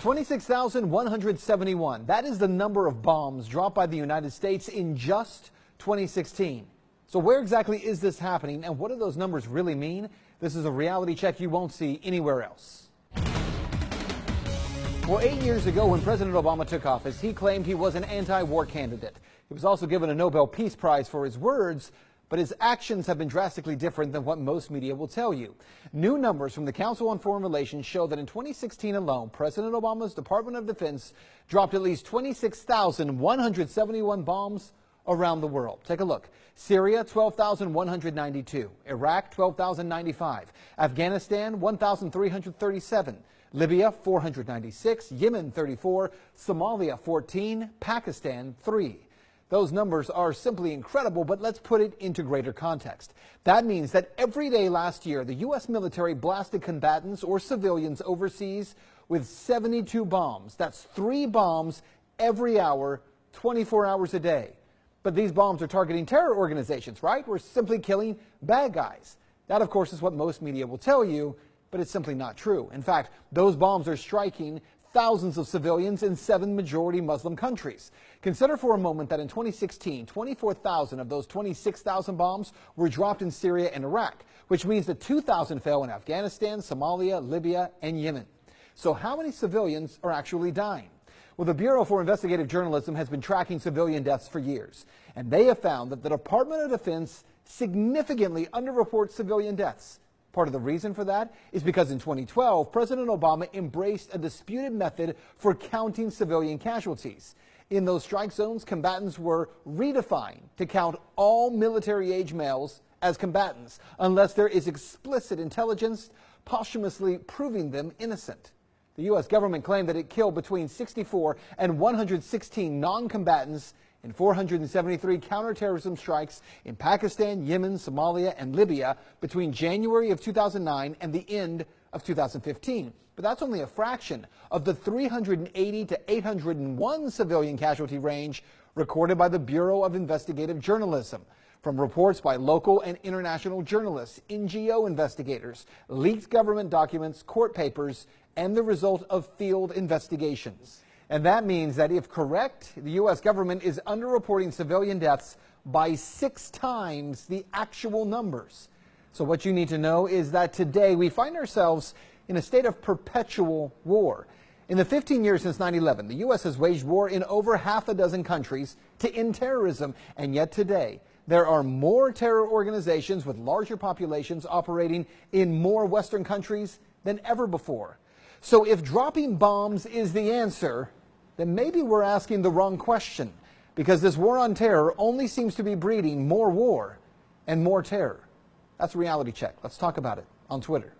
26,171. That is the number of bombs dropped by the United States in just 2016. So where exactly is this happening, and what do those numbers really mean? This is a reality check you won't see anywhere else. Well, 8 years ago, when President Obama took office, he claimed he was an anti-war candidate. He was also given a Nobel Peace Prize for his words, but his actions have been drastically different than what most media will tell you. New numbers from the Council on Foreign Relations show that in 2016 alone, President Obama's Department of Defense dropped at least 26,171 bombs around the world. Take a look. Syria, 12,192. Iraq, 12,095. Afghanistan, 1,337. Libya, 496. Yemen, 34. Somalia, 14. Pakistan, 3. Those numbers are simply incredible, but let's put it into greater context. That means that every day last year, the U.S. military blasted combatants or civilians overseas with 72 bombs. That's 3 bombs every hour, 24 hours a day. But these bombs are targeting terror organizations, right? We're simply killing bad guys. That, of course, is what most media will tell you, but it's simply not true. In fact, those bombs are striking thousands of civilians in 7 majority Muslim countries. Consider for a moment that in 2016, 24,000 of those 26,000 bombs were dropped in Syria and Iraq, which means that 2,000 fell in Afghanistan, Somalia, Libya, and Yemen. So how many civilians are actually dying? Well, the Bureau for Investigative Journalism has been tracking civilian deaths for years, and they have found that the Department of Defense significantly underreports civilian deaths. Part of the reason for that is because in 2012, President Obama embraced a disputed method for counting civilian casualties. In those strike zones, combatants were redefined to count all military-age males as combatants, unless there is explicit intelligence posthumously proving them innocent. The U.S. government claimed that it killed between 64 and 116 non-combatants in 473 counterterrorism strikes in Pakistan, Yemen, Somalia, and Libya between January of 2009 and the end of 2015. But that's only a fraction of the 380 to 801 civilian casualty range recorded by the Bureau of Investigative Journalism, from reports by local and international journalists, NGO investigators, leaked government documents, court papers, and the result of field investigations. And that means that if correct, the U.S. government is underreporting civilian deaths by 6 times the actual numbers. So what you need to know is that today we find ourselves in a state of perpetual war. In the 15 years since 9/11, the U.S. has waged war in over half a dozen countries to end terrorism. And yet today, there are more terror organizations with larger populations operating in more Western countries than ever before. So if dropping bombs is the answer, then maybe we're asking the wrong question, because this war on terror only seems to be breeding more war and more terror. That's Reality Check. Let's talk about it on Twitter.